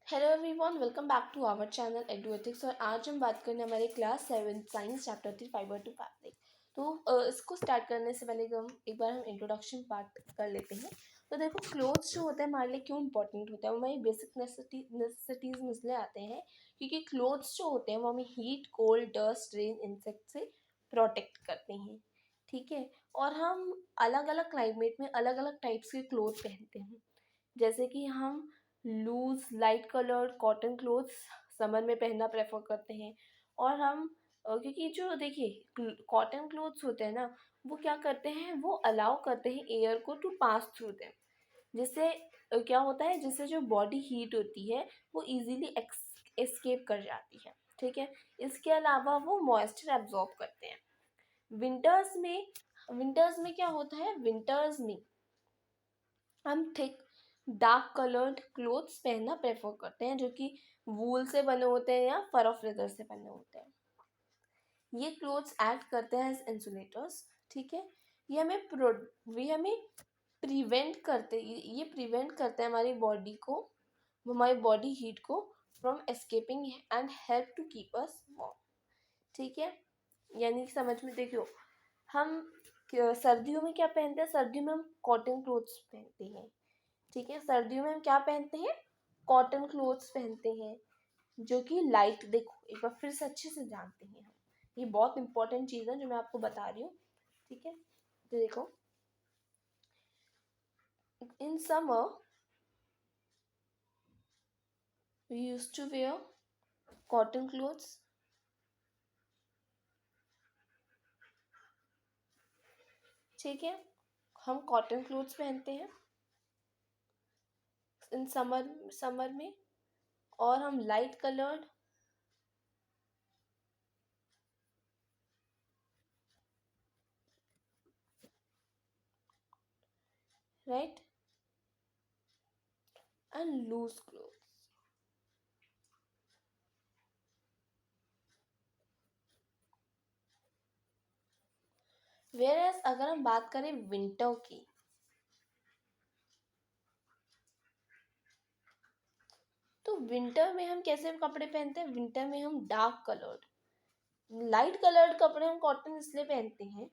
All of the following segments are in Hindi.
Hello everyone, welcome back to our channel Eduatics. और आज हम बात करने हमारे class 7 science chapter 3 fibre to fabric. तो इसको स्टार्ट करने से पहले हम इंट्रोडक्शन पार्ट कर लेते हैं। तो देखो, क्लोथ्स जो होते हैं हमारे लिए क्यों इंपॉर्टेंट होता है, वो हमारी बेसिक नेसेसिटीज़ में इसलिए आते हैं क्योंकि क्लोथ्स जो होते हैं वो हमें heat, cold, dust, rain, insect से प्रोटेक्ट करते हैं। ठीक है। और हम अलग अलग क्लाइमेट में अलग अलग टाइप्स के क्लोथ पहनते हैं। जैसे कि हम loose light coloured cotton clothes summer में पहनना प्रेफर करते हैं। और हम क्योंकि जो देखिए कॉटन क्लोथ्स होते हैं ना, वो क्या करते हैं, वो अलाउ करते हैं एयर को टू पास थ्रू देम, जिससे क्या होता है, जिससे जो बॉडी हीट होती है वो इजीली एस्केप कर जाती है। ठीक है। इसके अलावा वो मॉइस्चर एब्जॉर्ब करते हैं। विंटर्स में क्या होता है, विंटर्स में हम थिक डार्क कलर्ड क्लोथ्स पहनना प्रेफर करते हैं, जो कि वूल से बने होते हैं या फर ऑफ लेदर से बने होते हैं। ये क्लोथ्स एक्ट करते हैं एज इंसुलेटर्स। ठीक है। ये हमें प्रिवेंट करते हैं हमारी बॉडी हीट को from escaping and help to keep us warm. ठीक है। यानी कि समझ में देखियो, हम सर्दियों में क्या पहनते हैं, सर्दियों में हम कॉटन क्लोथ्स पहनते हैं। ठीक है। सर्दियों में हम क्या पहनते हैं, कॉटन क्लोथ्स पहनते हैं, जो कि लाइट, देखो एक बार फिर से अच्छे से जानते हैं हम, ये बहुत इंपॉर्टेंट चीज़ है जो मैं आपको बता रही हूँ। ठीक है। तो देखो, in summer we use to wear cotton clothes. ठीक है। हम कॉटन क्लोथ्स पहनते हैं इन समर में। और हम light coloured right and loose cloth. Wear as अगर हम बात करें विंटर की, तो विंटर में हम कैसे कपड़े पहनते हैं, विंटर में हम डार्क कलर्ड लाइट कलर्ड कपड़े, हम कॉटन इसलिए पहनते हैं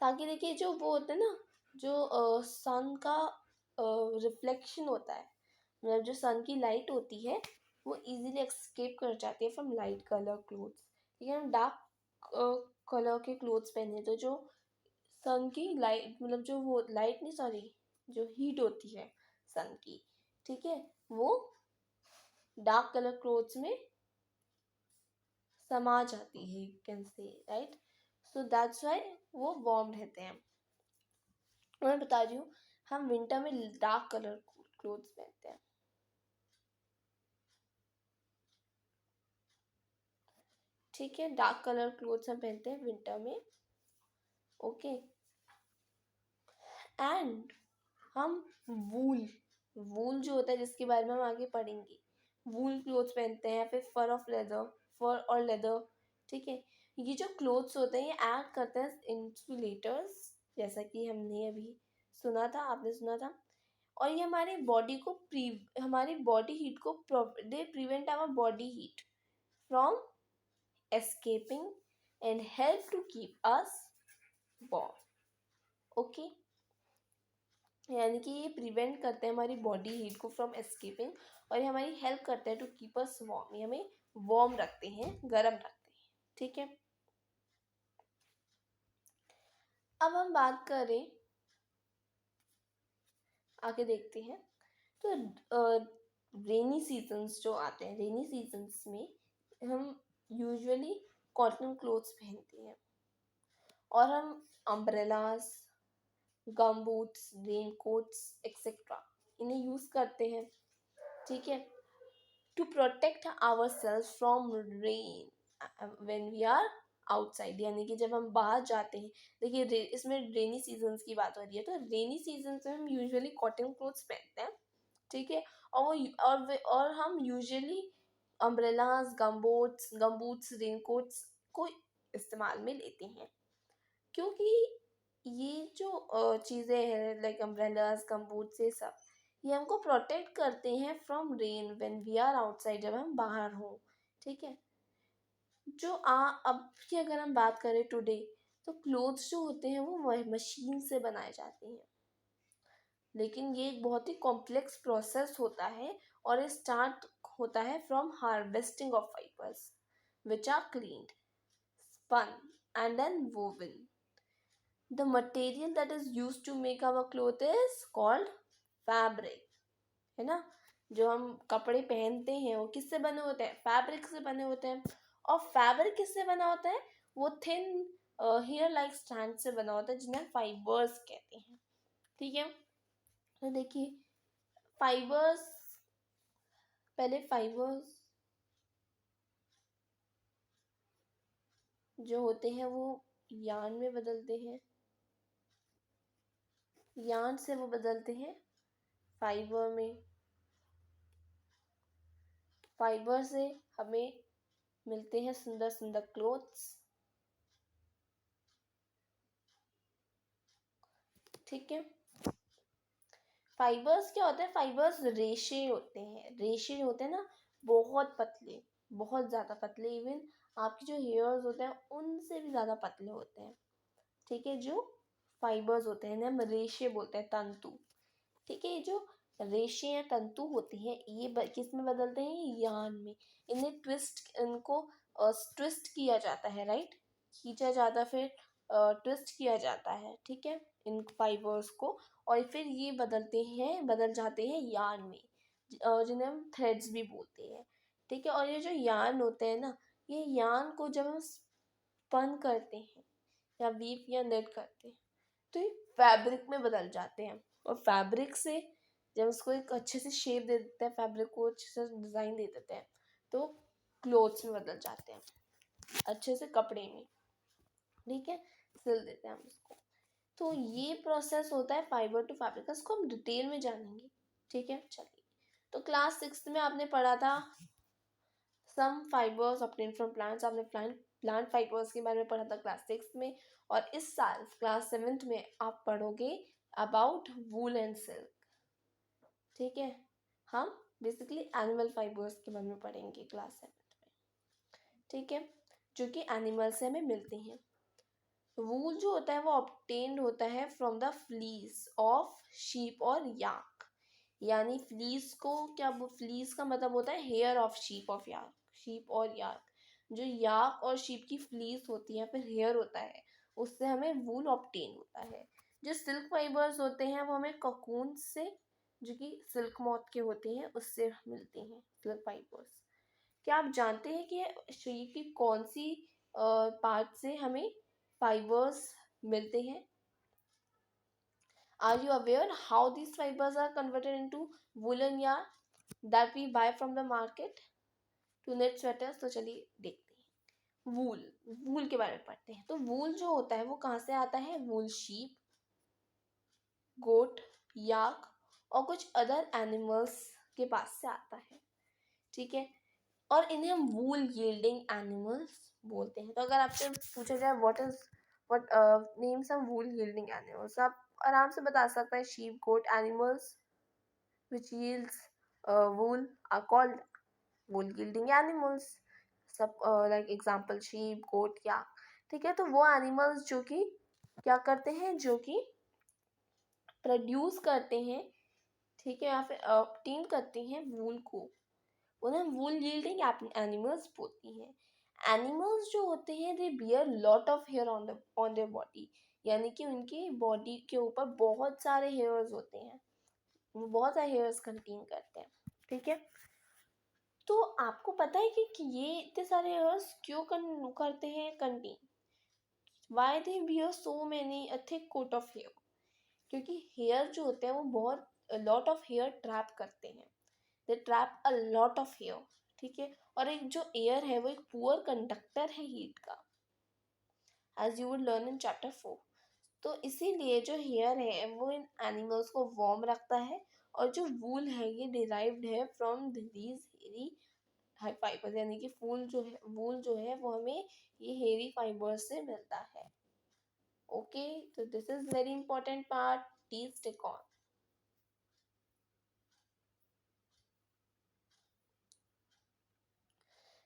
ताकि देखिए जो वो होते हैं ना, जो सन का रिफ्लेक्शन होता है, मतलब जो सन की लाइट होती है वो इजीली एस्केप कर जाती है फ्रॉम लाइट कलर क्लोथ्स। ठीक है। हम डार्क कलर के क्लोथ्स पहने तो जो सन की लाइट, मतलब जो वो लाइट नहीं, सॉरी, जो हीट होती है सन की, ठीक है, वो डार्क कलर क्लोथ्स में समा जाती है, you can say, right. So that's why वो वार्म रहते हैं। मैं बता रही हूँ, हम विंटर में डार्क कलर क्लोथ्स पहनते हैं। ठीक है। डार्क कलर क्लोथ्स हम पहनते हैं विंटर में। ओके। एंड हम वूल वूल जो होता है, जिसके बारे में हम आगे पढ़ेंगे, वूल क्लोथ्स पहनते हैं या फिर फर और लेदर। ठीक है। ये जो क्लोथ्स होते हैं ये एक्ट करते हैं इंसुलेटर्स, जैसा कि हमने अभी सुना था, आपने सुना था। और ये हमारी बॉडी हीट को they prevent our body heat from escaping and help to keep us warm. Okay. यानी कि ये प्रिवेंट करते हैं हमारी बॉडी हीट को फ्रॉम एस्केपिंग, और ये हमारी हेल्प करते हैं टू कीप अस वार्म, ये हमें वार्म रखते हैं, गर्म रखते हैं। ठीक है। अब हम बात करें, आगे देखते हैं। तो रेनी सीजन्स जो आते हैं, रेनी सीजन्स में हम यूजुअली कॉटन क्लोथ्स पहनते हैं। और हम umbrellas, gum boots, rain coats etcetera इन्हें यूज़ करते हैं। ठीक है। To protect our self from rain when we are outside, यानी कि जब हम बाहर जाते हैं। देखिए, इसमें रेनी सीजन्स की बात हो रही है, तो रेनी सीजन्स में हम यूजुअली कॉटन क्लोथ्स पहनते हैं। ठीक है। और हम यूजुअली अम्ब्रेलाज, गमबूट्स, रेनकोट्स को इस्तेमाल में लेते हैं, क्योंकि ये जो चीज़ें हैं लाइक अम्ब्रेलाज, गमबूट्स, ये सब, ये हमको प्रोटेक्ट करते हैं from rain when we are outside, जब हम बाहर हों, ठीक है। जो अब की अगर हम बात करें टुडे, तो क्लोथ्स जो होते हैं वो मशीन से बनाए जाते हैं, लेकिन ये एक बहुत ही कॉम्प्लेक्स प्रोसेस होता है और ये स्टार्ट होता है from harvesting of fibres which are cleaned, spun and then woven. The material that is used to make our cloth is called fabric, है ना। जो हम कपड़े पहनते हैं वो किससे बने होते हैं, फैब्रिक से बने होते हैं। और फैब्रिक किससे बना होता है, वो थिन हेयर लाइक स्ट्रैंड से बना होता है, जिन्हें फाइबर्स कहते हैं, ठीक है। तो देखिए फाइबर्स, पहले फाइबर्स जो होते हैं वो यार्न में बदलते हैं, यार्न से वो बदलते हैं फाइबर में, फाइबर से हमें मिलते हैं सुंदर सुंदर क्लोथ्स, ठीक है। फाइबर्स क्या होते हैं, फाइबर्स रेशे होते हैं, रेशे होते हैं ना, बहुत पतले, बहुत ज़्यादा पतले, इवन आपके जो हेयर्स होते हैं उनसे भी ज़्यादा पतले होते हैं, ठीक है। जो फाइबर्स होते हैं हम रेशे बोलते हैं, तंतु, ठीक है। ये जो रेशे या तंतु होते हैं ये किस में बदलते हैं, यार्न में। इन्हें इनको ट्विस्ट किया जाता है, राइट, खींचा जाता है, फिर ट्विस्ट किया जाता है, ठीक है, इन फाइबर्स को, और फिर ये बदल जाते हैं यार्न में, जिन्हें हम थ्रेड्स भी बोलते हैं, ठीक है। और ये जो यार्न होते हैं ना, ये यार्न को जब हम स्पन करते हैं या वीव या नेट करते हैं तो ये फैब्रिक में बदल जाते हैं, और फैब्रिक से जब उसको एक अच्छे से शेप दे देते हैं, फैब्रिक को अच्छे से डिज़ाइन दे देते हैं, तो क्लोथ्स में बदल जाते हैं, अच्छे से कपड़े में, ठीक है, सिल देते हैं हम उसको। तो ये प्रोसेस होता है फाइबर टू फैब्रिक, इसको हम डिटेल में जानेंगे, ठीक है। चलिए, तो क्लास 6 में आपने पढ़ा था सम फाइबर्स ऑब्टेन फ्रॉम प्लांट्स, आपने प्लांट फाइबर्स के बारे में पढ़ा था क्लास 6 में, और इस साल क्लास 7 में आप पढ़ोगे अबाउट वूल एंड सिल्क, ठीक है। हम बेसिकली एनिमल फाइबर्स के बारे में पढ़ेंगे क्लास 7 में, ठीक है, जो कि एनिमल से हमें मिलते हैं। वूल जो होता है वो ऑब्टेन्ड होता है from the fleece of sheep और याक, यानी फ्लीस को क्या, फ्लीस का मतलब होता है hair of sheep of yak, sheep और याक, जो याक और शीप की फ्लीस होती है, फिर हेयर होता है, उससे हमें वूल ऑब्टेन होता है। जो सिल्क फाइबर्स होते हैं वो हमें ककून से, जो कि सिल्क मॉथ के होते हैं, उससे मिलते हैं सिल्क फाइबर्स। क्या आप जानते हैं कि शरीर की कौन सी पार्ट से हमें फाइबर्स मिलते हैं? Are you aware how these fibers are converted into woolen yarn that we buy from the market to knit sweaters? तो चलिए देखते हैं। वूल, वूल के बारे में पढ़ते हैं। तो वूल जो होता है वो कहाँ से आता है, वूल शीप, गोट, याक और कुछ अदर एनिमल्स के पास से आता है, ठीक है। और इन्हें हम वूल यील्डिंग एनिमल्स बोलते हैं। तो अगर आपसे पूछा जाए what name some wool yielding animals, आप आराम से बता सकते हैं sheep, goat, animals which yields wool are called wool yielding animals, सब like example sheep, goat, या, ठीक है। तो वो एनिमल्स जो कि क्या करते हैं, जो कि प्रोड्यूस करते हैं, ठीक है, या फिर ऑब्टेन करते हैं वूल को, उन्हें वूल यील्डिंग एनिमल्स बोलती हैं। एनिमल्स जो होते हैं they bear lot of hair on their body, यानी कि उनकी बॉडी के ऊपर बहुत सारे हेयर्स होते हैं, वो बहुत सारे हेयर्स कंटेन करते हैं, ठीक है। तो आपको पता है कि ये इतने सारे हेयर्स क्यों करते हैं contain, why they bear so many a thick coat of hair, क्योंकि हेयर जो होते हैं वो बहुत लॉट ऑफ हेयर ट्रैप करते हैं, they trap a lot of hair, ठीक है। और एक जो एयर है वो एक पुअर कंडक्टर है हीट का, as you would learn in chapter 4। तो इसीलिए जो हेयर है वो इन एनिमल्स को वार्म रखता है, और जो वूल है ये डिराइव्ड है फ्रॉम दीज हेरी फाइबर्स, यानी कि वूल जो है वो हमें ये हेरी फाइबर से मिलता है, ओके। तो this is very important part, please take on.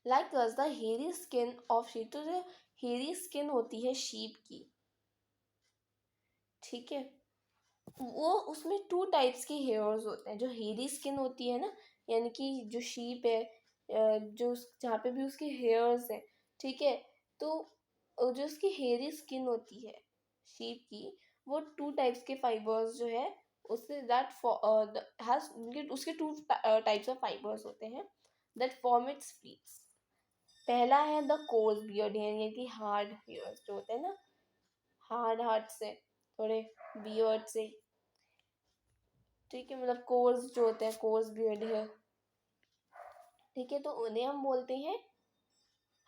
Like the hairy skin of sheep, तो जो हेयरी स्किन होती है शीप की, ठीक है, वो उसमें टू टाइप्स के हेयर्स होते हैं। जो हेयरी स्किन होती है ना, यानी कि जो शीप है, जो जहाँ पे भी उसके हेयर्स हैं, ठीक है, तो जो उसकी हेयरी स्किन होती है शीप की, वो टू टाइप्स के फाइबर्स जो है उससे दैट हैज उसके टू टाइप्स ऑफ फाइबर्स होते हैं दैट फॉर्म इट्स फ्लीट्स। पहला है द कोर्स बियर्ड, यानी कि हार्ड हेयर्स जो होते हैं ना, हार्ड हार्ड से, थोड़े बियर्ड से, ठीक है, मतलब कोर्स जो होते हैं, कोर्स बियर्ड है, ठीक है, तो उन्हें हम बोलते हैं,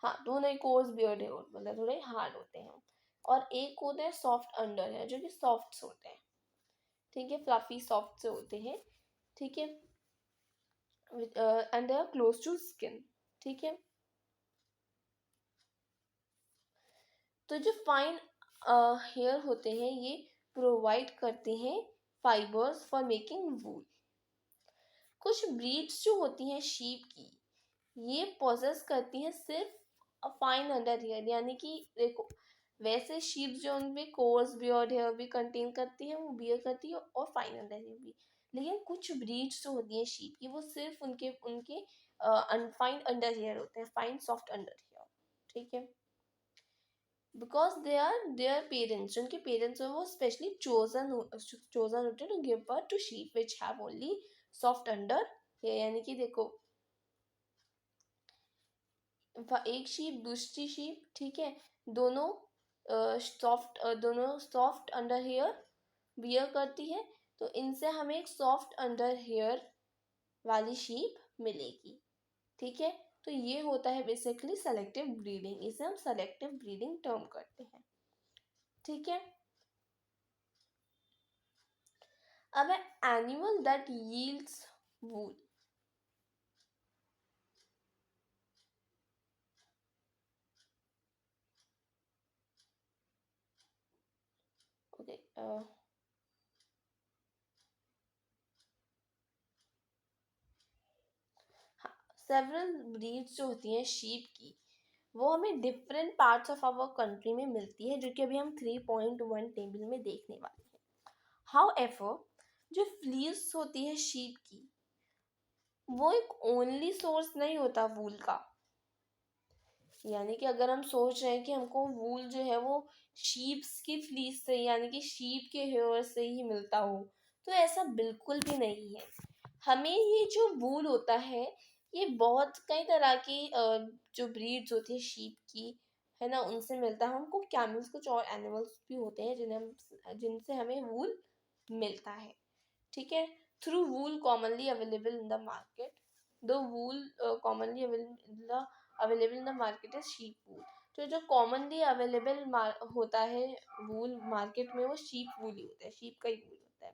हाँ, तो नहीं, कोर्स बियर्ड है मतलब थोड़े हार्ड होते हैं। और एक होता है सॉफ्ट अंडर है, जो कि सॉफ्ट होते हैं, ठीक है, फ्लफी सॉफ्ट से होते हैं, ठीक है, and they are close to skin, ठीक है। तो जो फाइन हेयर होते हैं ये प्रोवाइड करते हैं फाइबर्स फॉर मेकिंग वूल। कुछ ब्रीड्स जो होती हैं शीप की, ये पोजेस करती हैं सिर्फ फाइन अंडर हेयर, यानी कि देखो, वैसे शीप जो उनमें कोर्स बियर्ड हेयर भी कंटेन करती है, वो बियर करती है, और फाइन अंडर हेयर भी। लेकिन कुछ ब्रीड्स जो होती हैं शीप की, वो सिर्फ उनके उनके फाइन अंडर हेयर होते हैं, फाइन सॉफ्ट अंडर हेयर, ठीक है, because they are their parents, जिनके पेरेंट्स हैं वो स्पेशली चोजन होते हैं to give birth to sheep which have only soft under hair. यानी कि देखो, एक शीप दूसरी शीप, ठीक है, दोनों सॉफ्ट अंडर हेयर बियर करती है, तो इनसे हमें एक सॉफ्ट अंडर हेयर वाली शीप मिलेगी, ठीक है। तो ये होता है बेसिकली सेलेक्टिव ब्रीडिंग, इसे हम सेलेक्टिव ब्रीडिंग टर्म करते हैं, ठीक है। अब है animal that yields wool. Okay, हाँ, सेवरल ब्रीड्स जो होती हैं शीप की, वो हमें different parts of our country में मिलती है, जो कि अभी हम 3.1 टेबल में देखने वाले हैं। हाउ एवर, जो फ्लीस होती है शीप की, वो एक ओनली सोर्स नहीं होता वूल का। यानी कि अगर हम सोच रहे हैं कि हमको वूल जो है वो शीप्स की फ्लीस से, यानी कि शीप के हेयर से ही मिलता हो, तो ऐसा बिल्कुल भी नहीं है। हमें ये जो वूल होता है, ये बहुत कई तरह की जो ब्रीड्स होती है शीप की, है ना, उनसे मिलता है हमको। कैमल्स, कुछ और एनिमल्स भी होते हैं जिनसे हमें वूल मिलता है, ठीक है, through wool commonly available in the market. The wool commonly available in the market is sheep wool. तो जो कॉमनली अवेलेबल होता है वूल मार्केट में, वो शीप वूल ही होता है, शीप का ही वूल होता है।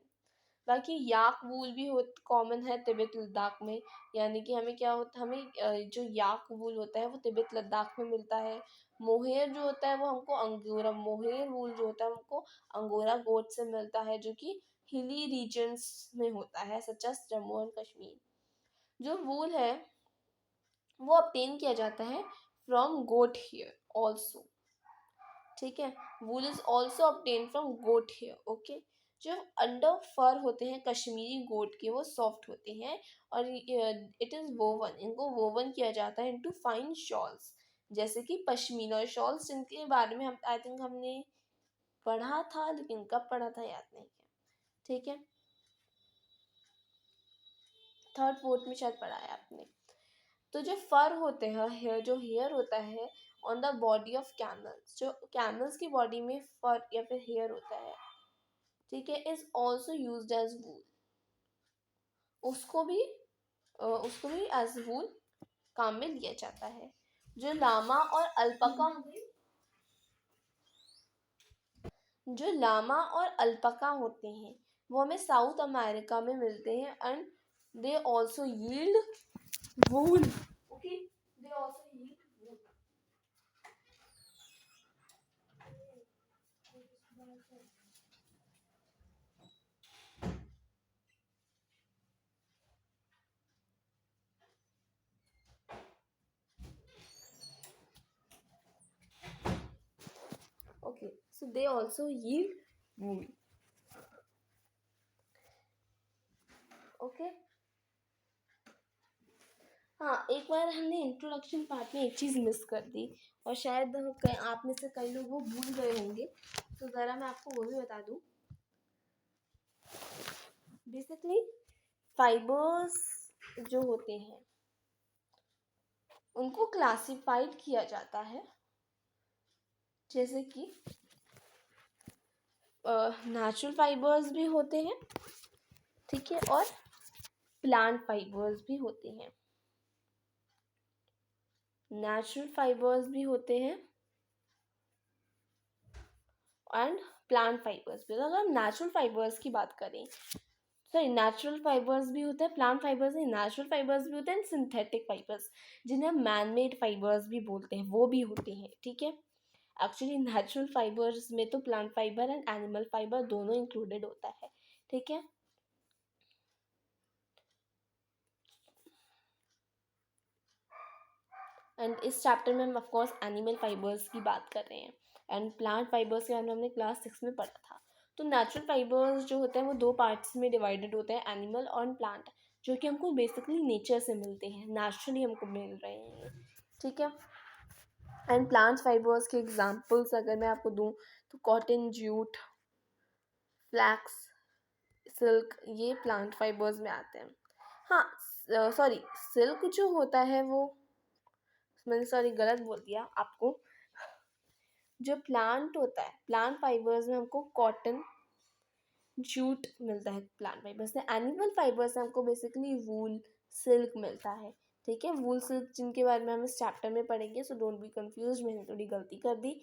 बाकी याक वूल भी हो कॉमन है तिब्बत लद्दाख में, यानी कि हमें क्या होता है, हमें जो याक वूल होता है वो तिब्बत लद्दाख में मिलता है। मोहेर जो होता है वो हमको अंगोरा, मोहेर वूल जो होता है हमको अंगोरा गोट से मिलता है, जो कि हिली रीजन्स में होता है, such as Jammu and Kashmir. जो वूल है वो ऑब्टेन किया जाता है फ्रॉम गोट हेयर ऑल्सो, ठीक है, wool is also obtain from goat hair, okay. जो अंडर फर होते हैं कश्मीरी गोट के, वो सॉफ्ट होते हैं, और इट इज वोवन, इनको वोवन किया जाता है इनटू फाइन शॉल्स, जैसे कि पश्मीना शॉल्स, जिनके बारे में हम आई थिंक हमने पढ़ा था, लेकिन कब पढ़ा था याद नहीं है, ठीक है, थर्ड फोर्थ में शायद पढ़ा है आपने। तो जो फर होते हैं, हेयर जो हेयर होता है on the body of camels, जो कैमल्स की बॉडी में फर या फिर हेयर होता है, ठीक है, is also use as wool. उसको भी एज वूल काम में लिया जाता है। जो लामा और अल्पका, जो लामा और अल्पका होते हैं वो हमें साउथ अमेरिका में मिलते हैं, and they also yield wool, okay, they also yield wool. They also yield wool. Okay. हाँ, एक बार हमने इंट्रोडक्शन पार्ट में एक चीज़ मिस कर दी और शायद आप में से कई लोग वो भूल गए होंगे, तो ज़रा मैं आपको वो भी बता दूँ. बेसिकली फाइबर्स जो होते हैं उनको क्लासिफाइड किया जाता है, जैसे कि नेचुरल फाइबर्स भी होते हैं, ठीक है, और प्लांट फाइबर्स भी होते हैं. नेचुरल फाइबर्स भी होते हैं एंड प्लांट फाइबर्स भी. अगर हम नेचुरल फाइबर्स की बात करें, सॉरी, नेचुरल फाइबर्स भी होते हैं, प्लांट फाइबर्स नहीं, नेचुरल फाइबर्स भी होते हैं, सिंथेटिक फाइबर्स जिन्हें हम मैन मेड फाइबर्स भी बोलते हैं, वो भी होते हैं, ठीक है. एक्चुअली नेचुरल फाइबर्स में तो plant fibre and animal fibre दोनों इंक्लूडेड होता है, ठीक है. एंड इस चैप्टर में हम ऑफकोर्स एनिमल फाइबर्स की बात कर रहे हैं एंड प्लांट फाइबर्स के बारे में हमने क्लास 6 में पढ़ा था. तो नेचुरल फाइबर्स जो होते हैं वो दो पार्ट्स में डिवाइडेड होते हैं, एनिमल और प्लांट, जो कि हमको बेसिकली नेचर से मिलते हैं, नेचुरली हमको मिल रहे हैं, ठीक है. एंड प्लांट फाइबर्स के एग्जांपल्स अगर मैं आपको दूं तो कॉटन, जूट, फ्लैक्स, सिल्क, ये प्लांट फाइबर्स में आते हैं. हाँ, सॉरी, सिल्क जो होता है वो, मैंने सॉरी गलत बोल दिया आपको. जो प्लांट होता है, प्लांट फाइबर्स में हमको कॉटन, जूट मिलता है प्लांट फाइबर्स से. एनिमल फाइबर्स से हमको बेसिकली वूल, सिल्क मिलता है, ठीक है. वूल, सिल्क जिनके बारे में हम इस चैप्टर में पढ़ेंगे, सो डोंट बी कंफ्यूज. मैंने थोड़ी गलती कर दी.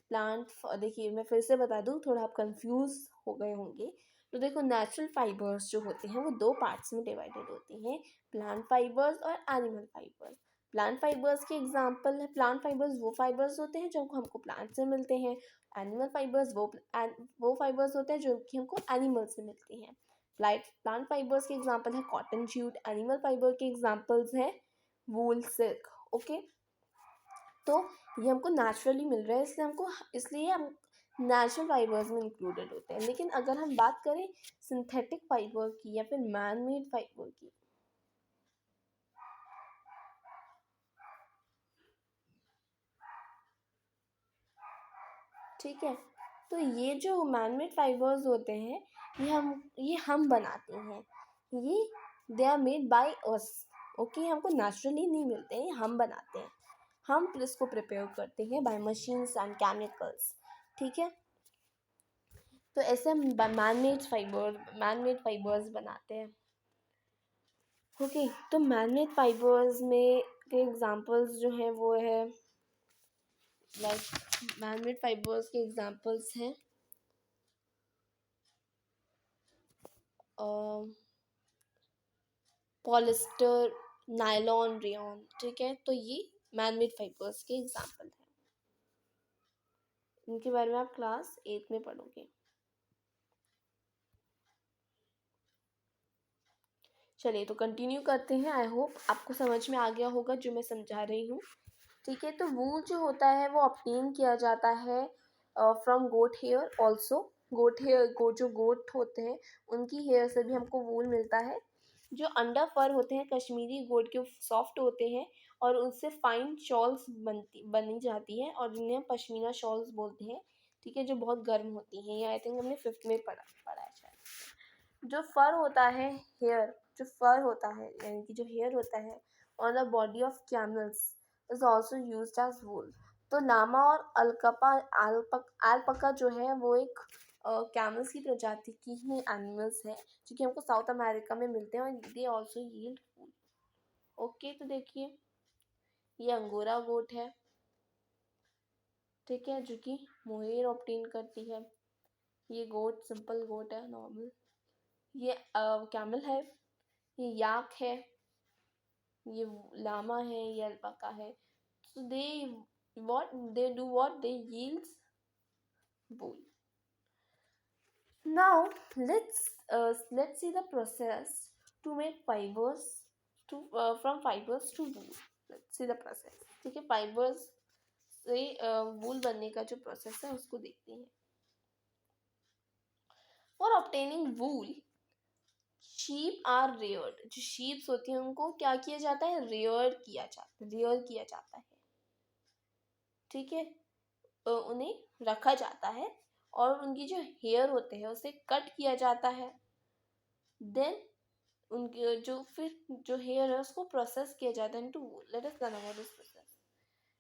प्लांट, देखिए मैं फिर से बता दूँ, थोड़ा आप कंफ्यूज हो गए होंगे. तो देखो, नेचुरल फाइबर्स जो होते हैं वो दो पार्ट्स में डिवाइडेड होते हैं, प्लांट फाइबर्स और एनिमल फाइबर्स. प्लांट फाइबर्स के एग्जांपल है, प्लांट फाइबर्स वो फाइबर्स होते हैं जो हमको प्लांट से मिलते हैं. एनिमल फाइबर्स वो फाइबर्स होते हैं जो कि हमको एनिमल से मिलते हैं. प्लांट फाइबर्स के एग्जांपल है कॉटन, जूट. एनिमल फाइबर के एग्जांपल्स हैं वूल, सिल्क. ओके. तो ये हमको नेचुरली मिल रहा है, इसलिए हम नेचुरल फाइबर्स में इंक्लूडेड होते हैं. लेकिन अगर हम बात करें सिंथेटिक फाइबर की या फिर मैन मेड फाइबर की, ठीक है, तो ये जो मैन मेड फाइबर्स होते हैं ये हम बनाते हैं. ये they are made by us. Okay, हमको नेचुरली नहीं मिलते हैं, हम बनाते हैं. हम इसको प्रिपेयर करते हैं बाय मशीन्स एंड केमिकल्स, ठीक है. तो ऐसे हम मैन मेड फाइबर्स बनाते हैं. ओके. तो मैन मेड फाइबर्स में के एग्जांपल्स जो हैं वो है, लाइक मैन मेड फाइबर्स के एग्जांपल्स हैं पॉलिस्टर, नायलॉन, रेयॉन, ठीक है. तो ये मैन मेड फाइबर्स के एग्जांपल हैं. इनके बारे में आप क्लास 8 में पढ़ोगे. चलिए, तो कंटिन्यू करते हैं. आई होप आपको समझ में आ गया होगा जो मैं समझा रही हूँ, ठीक है. तो वूल जो होता है वो ऑब्टेन किया जाता है फ्रॉम गोट हेयर ऑल्सो. जो गोट होते हैं उनकी हेयर से भी हमको वूल मिलता है. जो अंडर फर होते हैं कश्मीरी गोट के, सॉफ्ट होते हैं और उनसे फाइन शॉल्स बनी जाती है और जिन्हें हम पश्मीना शॉल्स बोलते हैं, ठीक है, जो बहुत गर्म होती हैं. ये आई थिंक हमने 5th में पढ़ा है शायद. जो फर होता है, जो फर होता है यानी कि जो हेयर होता है on the body of camels is also used as wool. तो लामा और अल्पका जो है वो एक कैमल्स की प्रजाति की ही एनिमल्स हैं जो कि हमको साउथ अमेरिका में मिलते हैं और they also yield wool. Okay. तो देखिए, ये अंगोरा गोट है, ठीक है, जो कि मोहेर ऑब्टेन करती है. ये गोट सिंपल गोट है, नॉर्मल. ये कैमल है, ये याक है, ये लामा है, ये अल्पाका है. So they yields wool. Now let's see the process to make fibers from fibers to wool. Let's see the process. ठीक है, फाइबर्स से वूल बनने का जो प्रोसेस है उसको देखते हैं. For obtaining wool sheep are reared. जो शीप्स होती हैं उनको क्या किया जाता है, रेयर किया जाता है, ठीक है, उन्हें रखा जाता है और उनकी जो हेयर होते हैं उसे कट किया जाता है। देन उनके जो फिर जो हेयर है उसको प्रोसेस किया जाता है into wool. Let us learn about this process.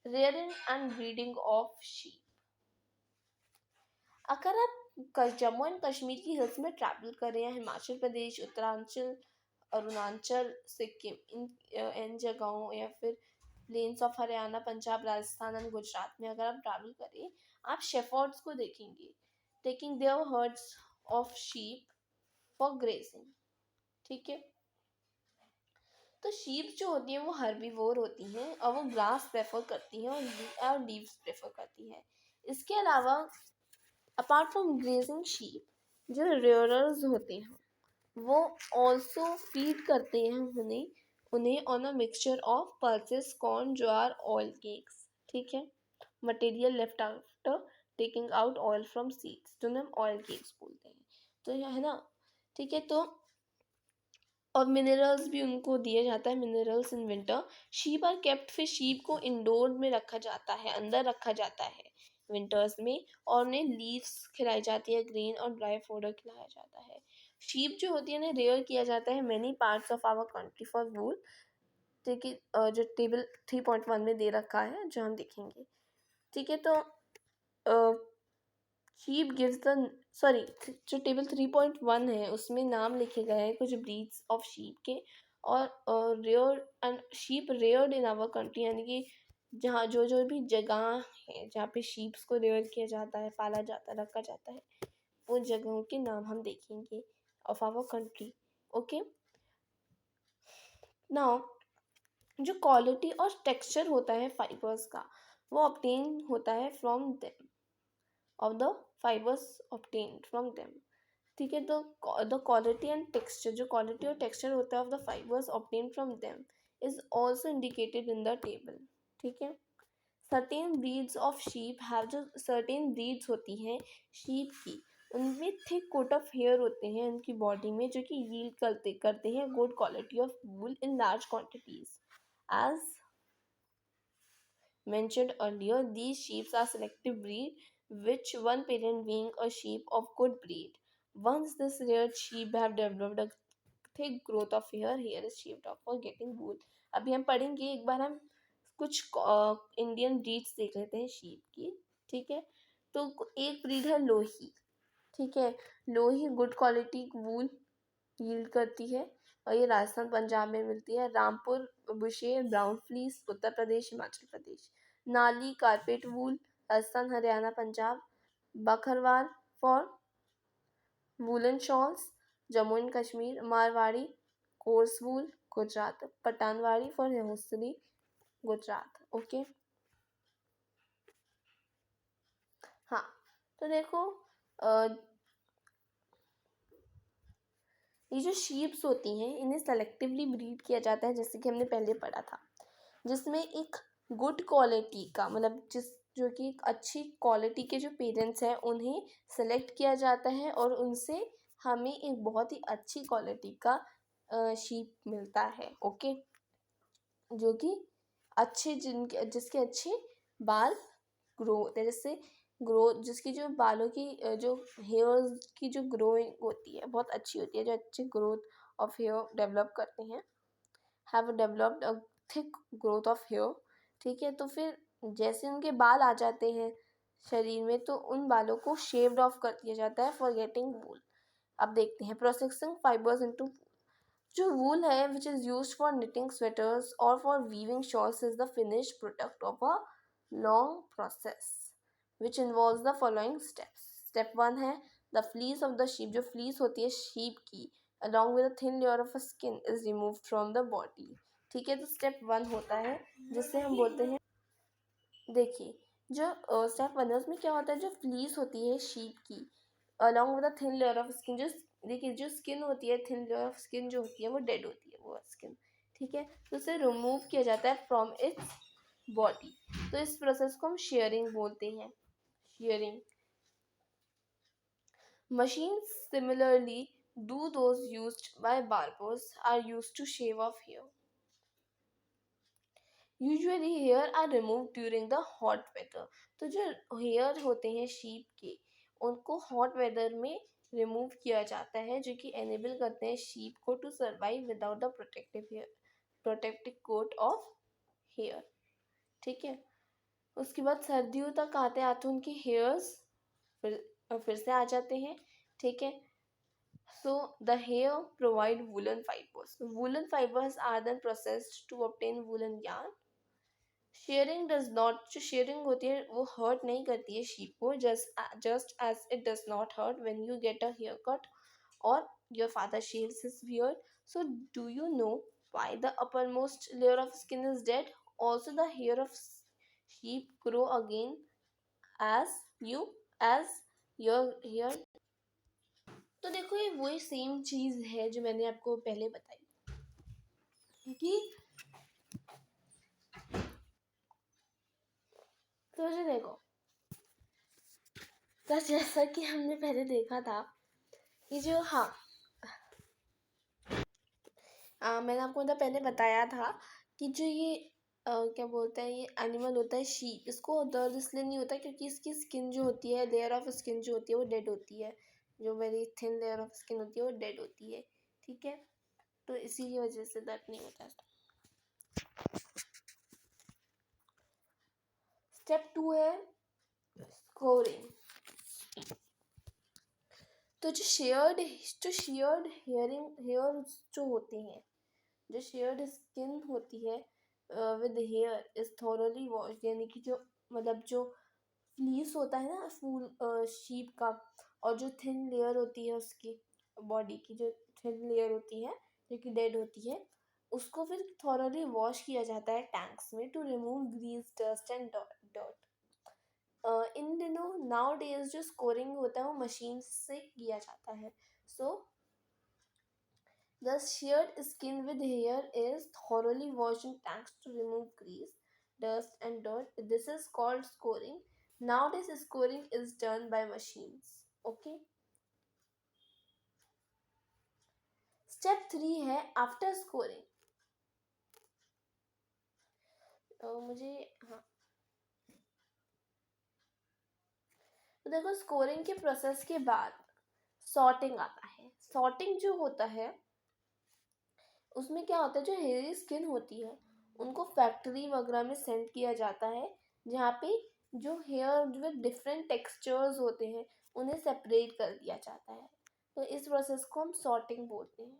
Rearing and breeding of sheep. अगर आप जम्मू एंड कश्मीर की हिल्स में ट्रैवल कर रहे हैं, हिमाचल प्रदेश, उत्तरांचल, अरुणाचल, सिक्किम, इन जगहों, या फिर plains of Haryana, Punjab, Rajasthan and Gujarat में अगर आप ट्रैवल करें, आप शेफर्ड्स को देखेंगे taking their herds of sheep for grazing, ठीक है। तो शीप जो होती हैं वो हर्बीवोर होती हैं और वो ग्रास प्रेफर करती हैं और लीव्स प्रेफर करती हैं। इसके अलावा अपार्ट फ्रॉम ग्रेजिंग शीप, जो रेयरर्स होते हैं वो ऑल्सो फीड करते हैं उन्हें on a mixture of pulses, corn, jowar, oil cakes, ठीक है। Material left after taking out oil from seeds, जो हम ऑयल केक्स बोलते हैं, तो यह है ना, ठीक है। तो और मिनरल्स भी उनको दिया जाता है, minerals in winter. Sheep are kept, फिर शीप को इंडोर में रखा जाता है, अंदर रखा जाता है विंटर्स में, और उन्हें लीव्स खिलाई जाती है, ग्रीन और ड्राई फोडर खिलाया जाता है। शीप जो होती है ना रेयर किया जाता है many parts of our country for wool, ठीक है, जो टेबल 3.1 में दे रखा है जो हम देखेंगे, ठीक है। तो शीप गिव्स द, सॉरी, जो टेबल 3.1 है उसमें नाम लिखे गए हैं कुछ ब्रीड्स ऑफ शीप के, और rear and sheep reared in our country, यानी कि जहाँ जो जो भी जगह है जहाँ पे शीप्स को रेयर किया जाता है, पाला जाता है, रखा जाता है, उन जगहों के नाम हम देखेंगे of our country, okay. Now जो क्वालिटी और टेक्सचर होता है फाइबर्स का वो ऑब्टेन होता है from them, of the fibres obtained from them, ठीक है। तो द क्वालिटी एंड टेक्सचर, जो क्वालिटी और टेक्सचर होता है of the fibres obtained from them is also indicated in the table, ठीक है। Certain breeds of sheep have, जो सर्टेन ब्रीड्स होती हैं शीप की, उनमें थिक कोट ऑफ हेयर होते हैं उनकी बॉडी में, जो कि यील्ड करते हैं good quality of wool in large quantities. As mentioned earlier, these sheep are selective breed, which one parent being a sheep of good breed. Once this rare sheep have developed a thick growth of hair, hair is shaved off for getting wool. अभी हम पढ़ेंगे, एक बार हम कुछ इंडियन ब्रीड्स देख लेते हैं शीप की, ठीक है। तो एक ब्रीड है लोही, ठीक है। Lohi good quality wool yield करती है और ये राजस्थान पंजाब में मिलती है। Rampur Bushair brown fleece Uttar Pradesh Himachal Pradesh. Nali carpet wool Rajasthan Haryana Punjab. Bakharwal for woollen shawls Jammu and Kashmir. Marwari coarse wool Gujarat. Patanwadi for हेमोसली गुजरात, ओके। हाँ, तो देखो ये जो शीप्स होती हैं इन्हें सेलेक्टिवली ब्रीड किया जाता है, जैसे कि हमने पहले पढ़ा था, जिसमें एक गुड क्वालिटी का मतलब जो कि एक अच्छी क्वालिटी के जो पेरेंट्स हैं उन्हें सेलेक्ट किया जाता है और उनसे हमें एक बहुत ही अच्छी क्वालिटी का शीप मिलता है, ओके, जो कि अच्छे जिसके अच्छे बाल ग्रो होते हैं, जैसे ग्रो जिसकी जो बालों की जो हेयर्स की जो ग्रोइंग होती है बहुत अच्छी होती है, जो अच्छी ग्रोथ ऑफ हेयर डेवलप करते हैं, have developed a thick growth of hair, ठीक है। तो फिर जैसे उनके बाल आ जाते हैं शरीर में तो उन बालों को शेव्ड ऑफ कर दिया जाता है फॉर गेटिंग वूल। अब देखते हैं प्रोसेसिंग फाइबर्स इनटू, जो वूल है which is used for knitting sweaters और for weaving shawls is the finished product of a long process which involves the following steps. Step 1 है the fleece of the sheep, जो फ्लीस होती है शीप की along with a thin layer of a skin is removed from the body, ठीक है। तो स्टेप 1 होता है जिससे हम बोलते हैं, देखिए जो स्टेप 1 है उसमें क्या होता है, जो फ्लीस होती है शीप की along with a thin layer of skin, जो देखिए जो स्किन होती है थिन लेयर ऑफ स्किन जो होती है वो डेड होती है वो स्किन, ठीक है। तो उसे रिमूव किया जाता है फ्रॉम इट्स बॉडी, तो इस प्रोसेस को हम शेयरिंग बोलते हैं, sharing. Machines similarly do those used by barbers are used to shave off hair. Usually hair are remove during the hot weather. तो जो हेयर होते हैं शीप के, उनको हॉट वेदर में रिमूव किया जाता है, जो कि एनेबल करते हैं शीप को to survive without the protective coat of hair. ठीक है. उसके बाद सर्दियों तक आते आते उनके हेयर्स फिर से आ जाते हैं. ठीक है. So the hair provide woolen fibers. Woolen fibers are then processed to obtain woolen yarn. Shearing does not, जो शेयरिंग होती है वो हर्ट नहीं करती है शीप को, just as it does not hurt when you get a hair cut और your father shaves his beard. So do you know why the uppermost layer of skin is dead? Also the hair of sheep grow again as your hair. तो देखो ये वही सेम चीज है जो मैंने आपको पहले बताई कि तो जो देखो, तो जैसा कि हमने पहले देखा था कि जो मैंने आपको मतलब पहले बताया था कि जो ये क्या बोलते हैं, ये एनिमल होता है शीप, इसको दर्द इसलिए नहीं होता क्योंकि इसकी स्किन जो होती है, लेयर ऑफ स्किन जो होती है वो डेड होती है. जो very thin layer of skin होती है वो डेड होती है. ठीक है. तो इसी की वजह से दर्द नहीं होता. स्टेप 2 है स्कोरिंग. तो जो शेयर्ड हेयर जो होते हैं, जो शेयर्ड स्किन होती है with here is thoroughly washed, यानी कि जो मतलब जो फ्लीस होता है ना फूल शीप का, और जो थिन लेयर होती है उसकी बॉडी की, जो थिन लेयर होती है जो कि डेड होती है, उसको फिर थोरोली वॉश किया जाता है टैंक्स में to remove grease, dust and dirt. इन दिनों नाउ डेज जो स्कोरिंग होता है वो मशीन से किया जाता है. सो the sheared skin with hair is thoroughly washed in tanks to remove grease, dust, and dirt. This is called scoring. Nowadays, scoring is done by machines. Okay. Step 3 है after scoring. मुझे हाँ, तो देखो स्कोरिंग के प्रोसेस के बाद सॉर्टिंग आता है. सॉर्टिंग जो होता है उसमें क्या होता है, जो हेयरी स्किन होती है उनको फैक्ट्री वगैरह में सेंड किया जाता है, जहाँ पे जो हेयर जो डिफरेंट टेक्सचर्स होते हैं उन्हें सेपरेट कर दिया जाता है. तो इस प्रोसेस को हम सॉर्टिंग बोलते हैं.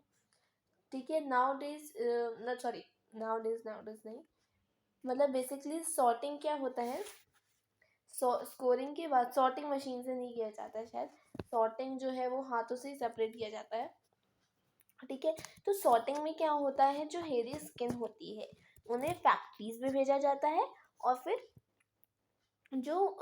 ठीक है. नाउ डेज नहीं, मतलब बेसिकली सॉर्टिंग क्या होता है, स्कोरिंग के बाद सॉर्टिंग मशीन से नहीं किया जाता है शायद, सॉर्टिंग जो है वो हाथों से ही सेपरेट किया जाता है. ठीक है. तो सॉर्टिंग में क्या होता है, जो हेयरी स्किन होती है उन्हें फैक्ट्रीज में भेजा जाता है, और फिर जो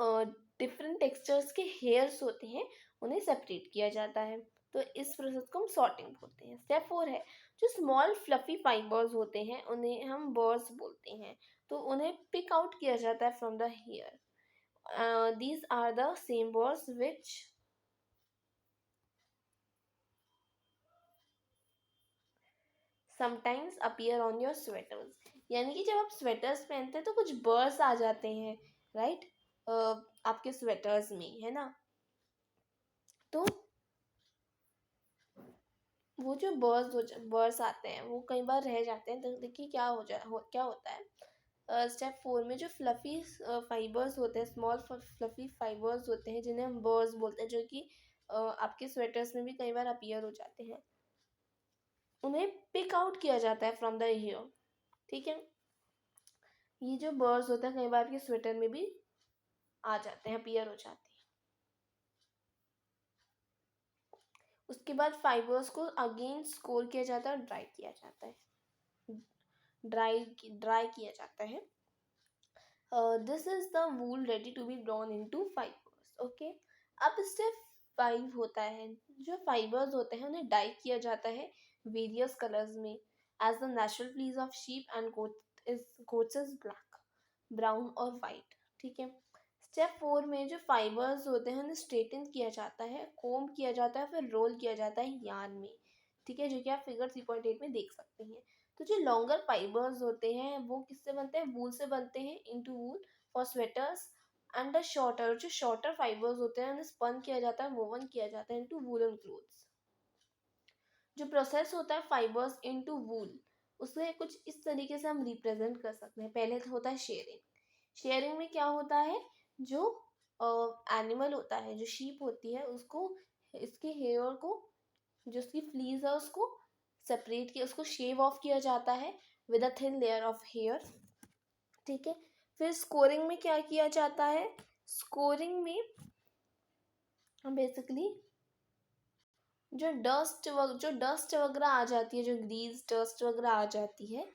डिफरेंट टेक्सचर्स के हेयर्स होते हैं उन्हें सेपरेट किया जाता है. तो इस प्रोसेस को हम सॉर्टिंग बोलते हैं. स्टेप 4 है जो स्मॉल फ्लफी फाइबर्स होते हैं उन्हें हम बर्स बोलते हैं. तो उन्हें पिक आउट किया जाता है from the hair. These are the same burrs which sometimes appear on your sweaters. यानी कि जब आप स्वेटर्स पहनते हैं तो कुछ बर्स आ जाते हैं, राइट, आपके स्वेटर्स में, है ना. तो वो जो बर्स आते हैं वो कई बार रह जाते हैं. तो देखिए क्या होता है. स्टेप 4 में जो फ्लफी फाइबर्स होते हैं, स्मॉल फ्लफी फाइबर्स होते हैं जिन्हें हम बर्स बोलते हैं, जो कि आपके स्वेटर्स में भी कई बार अपीयर हो जाते हैं, उन्हें पिक आउट किया जाता है फ्रॉम द हेयर. ठीक है. ये जो बर्ड्स होते हैं कई बार आपके स्वेटर में भी आ जाते हैं, अपीयर हो जाते हैं. उसके बाद फाइबर्स को अगेन स्कोर किया जाता है और ड्राई किया जाता है. ड्राई किया जाता है. This is the wool ready to be drawn into fibres. Okay. अब स्टेप 5 होता है, जो फाइबर्स होते हैं उन्हें डाई किया जाता है वेरियस कलर्स में, as the natural fleece of sheep and goats is black, brown और वाइट. ठीक है. स्टेप 4 में जो फाइबर्स होते हैं उन्हें स्ट्रेटन किया जाता है, कोम किया जाता है, फिर रोल किया जाता है यार्न में, ठीक है, जो कि आप फिगर 3.8 में देख सकते हैं। तो जो लॉन्गर फाइबर्स होते हैं वो किससे बनते हैं, वूल से बनते हैं, into wool for sweaters. And the shorter, जो शॉर्टर फाइबर्स होते हैं उन्हें स्पन किया जाता है, वोवन किया जाता है इनटू वूलन क्लोथ्स। जो प्रोसेस होता है फाइबर्स इनटू वूल, उसे कुछ इस तरीके से हम रिप्रेजेंट कर सकते हैं। पहले तो होता है शेयरिंग। शेयरिंग में क्या होता है, जो एनिमल होता है, जो शीप होती है, उसको इसके हेयर को, जो उसकी फ्लीज है उसको सेपरेट किया, उसको शेव ऑफ किया जाता है with a thin layer of hair, ठीक है। फिर स्कोरिंग में क्या किया जाता है, स्कोरिंग में बेसिकली जो डस्ट वगैरह आ जाती है, जो ग्रीस डस्ट वगैरह आ जाती है,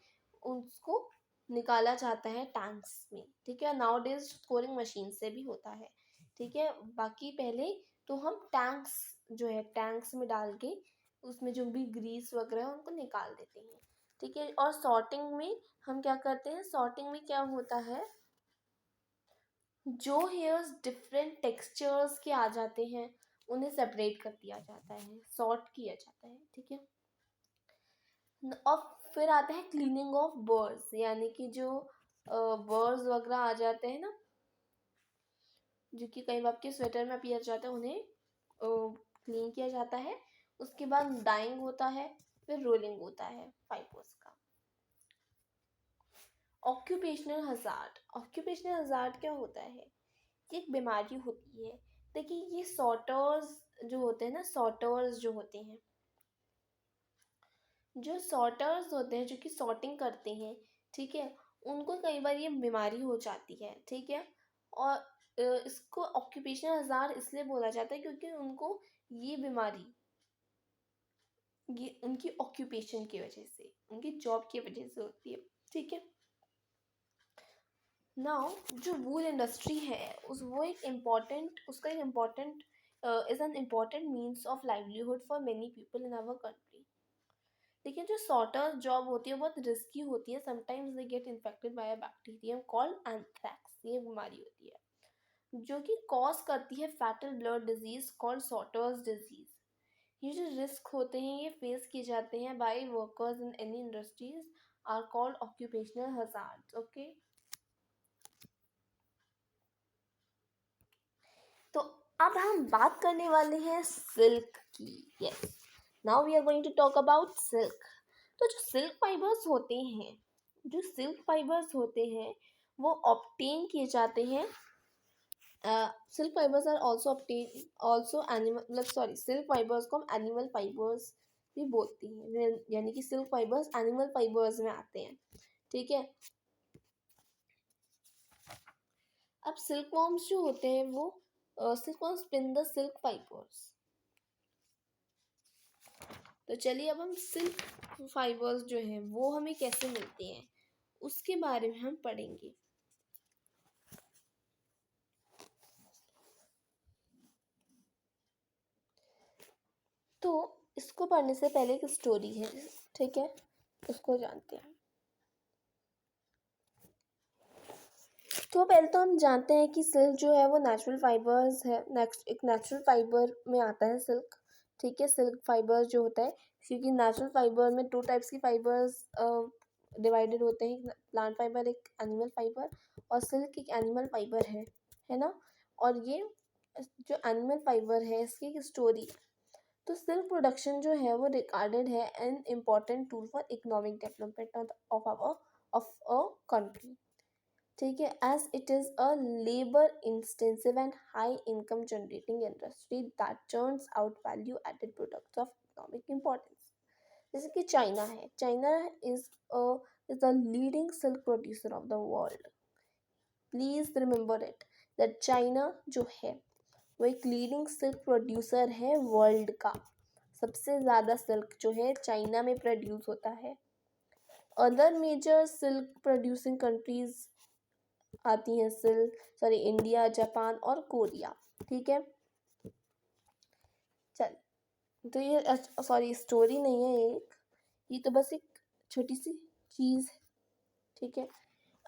उसको निकाला जाता है टैंक्स में, ठीक है। नाउ डेज स्कोरिंग मशीन से भी होता है, ठीक है। बाकी पहले तो हम टैंक्स, जो है टैंक्स में डाल के उसमें जो भी ग्रीस वगैरह है उनको निकाल देते हैं, ठीक है। और सॉर्टिंग में हम क्या करते हैं, सॉर्टिंग में क्या होता है, जो हेयर्स डिफरेंट टेक्सचर्स के आ जाते हैं उन्हें सेपरेट कर दिया जाता है, सॉर्ट किया जाता है, ठीक है। और फिर आता है क्लीनिंग ऑफ बर्ड्स, यानी कि जो बर्ड्स वगैरह आ जाते हैं ना, जो कि कई बार के स्वेटर में अपीयर जाता है, उन्हें क्लीन किया जाता है। उसके बाद डाइंग होता है, फिर रोलिंग होता है फाइबर्स का। ऑक्यूपेशनल हजार्ड, ऑक्यूपेशनल हजार्ड क्या होता है, ये एक बीमारी होती है। देखिए ये सॉर्टर्स जो होते हैं ना, सॉर्टर्स जो होते हैं, जो सॉर्टर्स होते हैं, जो कि सॉर्टिंग करते हैं, ठीक है, उनको कई बार ये बीमारी हो जाती है, ठीक है। और इसको ऑक्यूपेशनल हजार्ड इसलिए बोला जाता है क्योंकि उनको ये बीमारी, ये उनकी ऑक्यूपेशन की वजह से, उनकी जॉब की वजह से होती है, ठीक है। नाउ जो वूल इंडस्ट्री है वो एक इम्पॉर्टेंट, उसका एक important is an important means of livelihood for many people in our country. लेकिन जो सॉर्टर जॉब होती है बहुत रिस्की होती है, sometimes they get infected by a bacterium called anthrax, ये बीमारी होती है जो कि कॉज करती है fatal blood disease called sorters disease. ये जो रिस्क होते हैं ये फेस किए जाते हैं by workers in any industries are called occupational hazards, okay. तो अब हम बात करने वाले हैं सिल्क की, yes, now we are going to talk about silk. तो जो सिल्क फाइबर्स होते हैं, जो सिल्क फाइबर्स होते हैं वो ऑब्टेन किए जाते हैं, silk fibres are also obtain also animal, मतलब सॉरी, सिल्क फाइबर्स को हम एनिमल फाइबर्स भी बोलते हैं, यानी कि सिल्क फाइबर्स एनिमल फाइबर्स में आते हैं, ठीक है। अब सिल्क वॉर्म्स जो होते हैं वो silk worms spin the silk fibres. तो चलिए अब हम सिल्क फाइबर्स जो हैं वो हमें कैसे मिलते हैं उसके बारे में हम पढ़ेंगे। तो इसको पढ़ने से पहले एक स्टोरी है, ठीक है, उसको जानते हैं। तो पहले तो हम जानते हैं कि सिल्क जो है वो नेचुरल फाइबर्स है, नेक्स्ट एक नेचुरल फाइबर में आता है सिल्क, ठीक है। सिल्क फाइबर जो होता है, क्योंकि नेचुरल फाइबर में 2 टाइप्स की फाइबर्स डिवाइडेड होते हैं, प्लांट फाइबर एक एनिमल फाइबर, और सिल्क एक एनिमल फाइबर है ना। और ये जो एनिमल फाइबर है इसकी एक स्टोरी। तो सिल्क प्रोडक्शन जो है वो रिगार्डेड है an important tool for economic development of a country, ठीक है, as it is a labour intensive and high income generating industry that turns out value added products of economic importance. जैसे कि चाइना है, China is the leading silk producer of the world. Please remember it that China जो है वो एक लीडिंग सिल्क प्रोड्यूसर है वर्ल्ड का। सबसे ज़्यादा सिल्क जो है चाइना में प्रोड्यूस होता है। Other major silk producing countries आती हैं इंडिया, जापान और कोरिया, ठीक है। चल, तो ये सॉरी स्टोरी नहीं है एक, ये तो बस एक छोटी सी चीज़ है, ठीक है।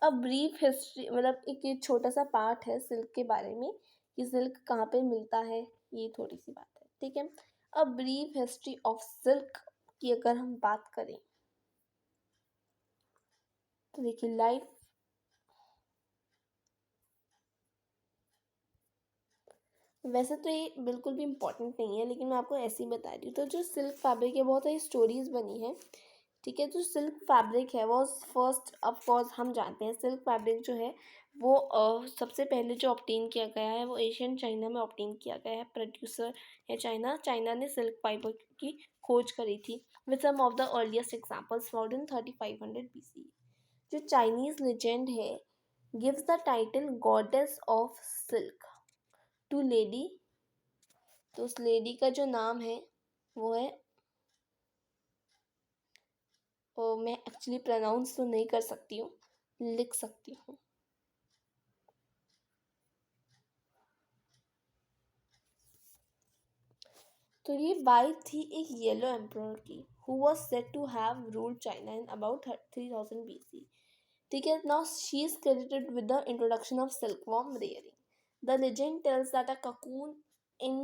अ ब्रीफ हिस्ट्री, मतलब एक ये छोटा सा पार्ट है सिल्क के बारे में कि सिल्क कहाँ पे मिलता है, ये थोड़ी सी बात है, ठीक है। A brief history of silk की अगर हम बात करें तो देखिए लाइफ, वैसे तो ये बिल्कुल भी इम्पोर्टेंट नहीं है लेकिन मैं आपको ऐसे ही बता रही हूँ। तो जो सिल्क फैब्रिक है बहुत सारी स्टोरीज बनी है, ठीक है। जो सिल्क फैब्रिक है वो फर्स्ट ऑफ कोर्स हम जानते हैं सिल्क फैब्रिक जो है वो सबसे पहले जो ऑब्टेन किया गया है वो एशियन चाइना में ऑब्टेन किया गया है। प्रोड्यूसर है चाइना, चाइना ने सिल्क फाइबर की खोज करी थी with some of the earliest examples found in 3500 BC। जो चाइनीज लेजेंड है gives the title goddess of silk to lady, तो उस लेडी का जो नाम है वो है, और मैं एक्चुअली प्रोनाउंस तो नहीं कर सकती हूँ, लिख सकती हूँ। तो ये वाइफ थी एक येलो एम्परर की who was said to have ruled China in about 3000 BC, ठीक है। Now she is credited with the introduction of silkworm rearing. The legend tells that a cocoon in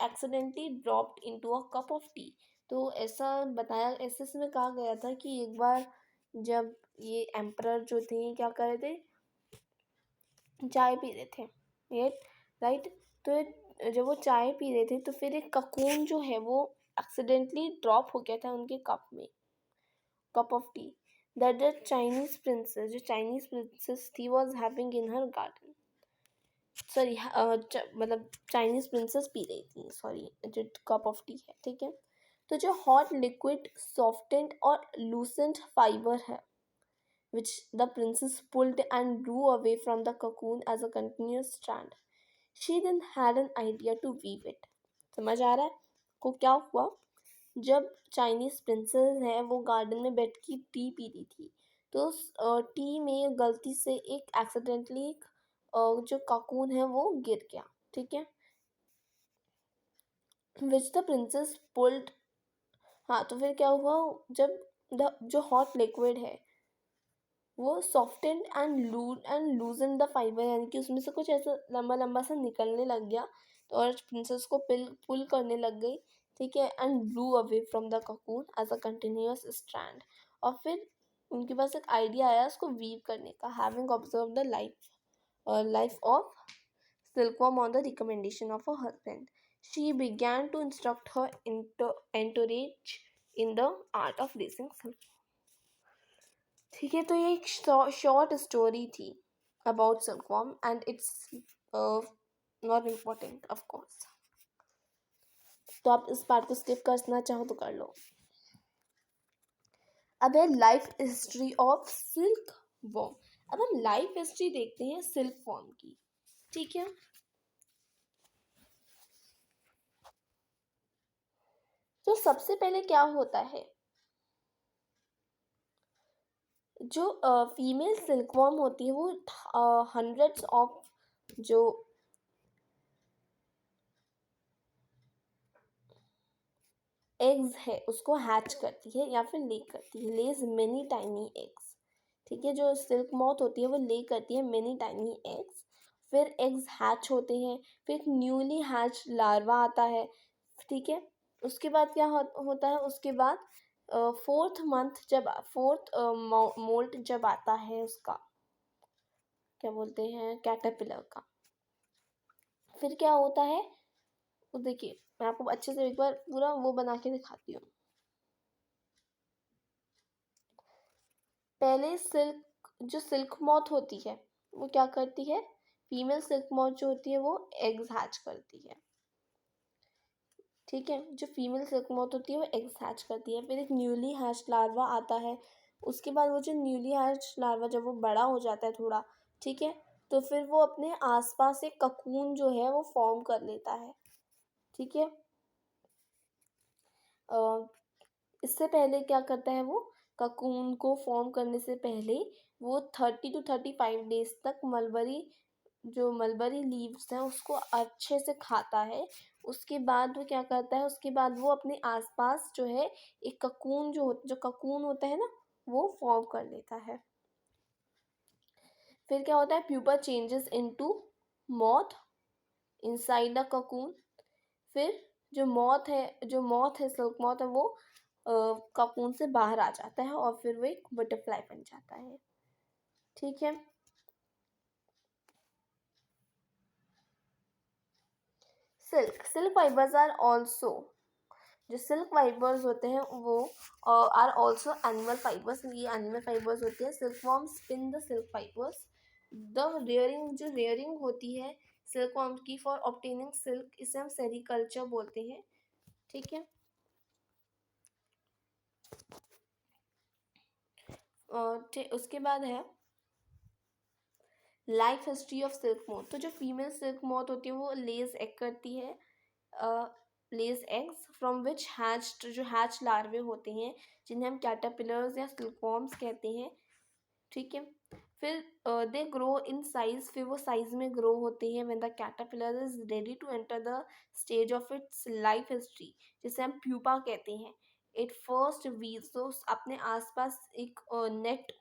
accidentally dropped into a cup of tea. तो ऐसा बताया, ऐसे इसमें कहा गया था कि एक बार जब ये एम्परर जो थे क्या कर रहे थे, चाय पी रहे थे, ये राइट। तो जब वो चाय पी रहे थे तो फिर एक ककून जो है वो एक्सीडेंटली ड्रॉप हो गया था उनके कप में, cup of T, that the Chinese princess, जो चाइनीज प्रिंसेस थी was having in her garden, sorry मतलब चाइनीज प्रिंसेस पी रही थी, सॉरी, जो कप ऑफ टी है, ठीक है। तो जो हॉट लिक्विड सॉफ्टेंड और लूसेंट फाइबर है which the princess pulled and drew away from the cocoon as a continuous strand. She then had an idea to weave it. समझ आ रहा है को क्या हुआ, जब चाइनीज प्रिंसेस है वो गार्डन में बैठ के टी पी रही थी तो टी में गलती से एक एक्सीडेंटली जो ककून है वो गिर गया, ठीक है, विच द प्रिंसेस पुल्ड। हाँ, तो फिर क्या हुआ, जब जो हॉट लिक्विड है वो सॉफ्टेंड एंड लूजन द फाइबर, यानी कि उसमें से कुछ ऐसा लंबा लंबा सा निकलने लग गया, तो और प्रिंसेस को पुल करने लग गई, ठीक है, and blew away from the cocoon as a continuous strand. और फिर उनके पास एक आइडिया आया उसको वीव करने का, having observe the life of silkworm on the recommendation of her husband. She began to instruct her entourage in the art of raising silk. ठीक है, तो ये एक शॉर्ट स्टोरी थी about silkworm and it's not important of course. तो आप इस पार्ट को स्किप करना चाहो तो कर लो। अब है life history of silk worm. अब हम लाइफ हिस्ट्री देखते हैं सिल्क वॉर्म की, ठीक है। तो सबसे पहले क्या होता है, जो फीमेल सिल्कवॉर्म होती है वो हंड्रेड्स ऑफ जो एग्स है उसको हैच करती है या फिर ले करती है, लेज मेनी टाइनी एग्स, ठीक है। जो सिल्क मॉथ होती है वो ले करती है मेनी टाइनी एग्स, फिर एग्स हैच होते हैं, फिर न्यूली हैच लार्वा आता है, ठीक है। उसके बाद क्या होता है, उसके बाद फोर्थ मंथ जब फोर्थ मोल्ट जब आता है उसका, क्या बोलते हैं, कैटरपिलर का, फिर क्या होता है, तो देखिए मैं आपको अच्छे से एक बार पूरा वो बना के दिखाती हूँ। पहले सिल्क, जो सिल्क मॉथ होती है वो क्या करती है, फीमेल सिल्क मॉथ जो होती है वो एग्स हैच करती है, ठीक है। जो फीमेल सिल्क मॉथ होती है वो एग्स हैच करती है, फिर एक न्यूली हैच लार्वा आता है, उसके बाद वो जो न्यूली हैच लार्वा जब वो बड़ा हो जाता है थोड़ा, ठीक है, तो फिर वो अपने आसपास एक ककून जो है वो फॉर्म कर लेता है, ठीक है। इससे पहले क्या करता है वो, ककून को फॉर्म करने से पहले वो 30 to 35 डेज तक मलबरी लीव्स हैं उसको अच्छे से खाता है। उसके बाद वो क्या करता है, उसके बाद वो अपने आसपास जो है एक ककून जो ककून होता है ना वो फॉर्म कर लेता है। फिर क्या होता है, pupa changes into moth inside the cocoon. फिर जो मॉथ है सिल्क मॉथ है वो ककून से बाहर आ जाता है और फिर वो एक बटरफ्लाई बन जाता है। ठीक है। सिल्क फाइबर्स आर ऑल्सो, जो सिल्क फाइबर्स होते हैं वो आर ऑल्सो एनिमल फाइबर्स, ये एनिमल फाइबर्स होते हैं। Silk worm spin the silk fibres. The rearing, जो रेयरिंग होती है सिल्क वॉर्म की फॉर ऑब्टेनिंग सिल्क, इसे हम सेरिकल्चर बोलते हैं। ठीक है। उसके बाद है life history of silk moth. तो जो फीमेल सिल्क मोथ होती है वो लेज एग करती है, लेज एग्स फ्रॉम विच हैच्ड, जो हैच लार्वे होते हैं जिन्हें हम कैटरपिलर्स या सिल्कवॉर्म्स कहते हैं। ठीक है। फिर दे ग्रो इन साइज, फिर वो साइज में ग्रो होते हैं when the caterpillar is ready to enter the stage of its life history, जिसे हम प्यूपा कहते हैं। इट फर्स्ट वीव्स, तो अपने आसपास एक नेट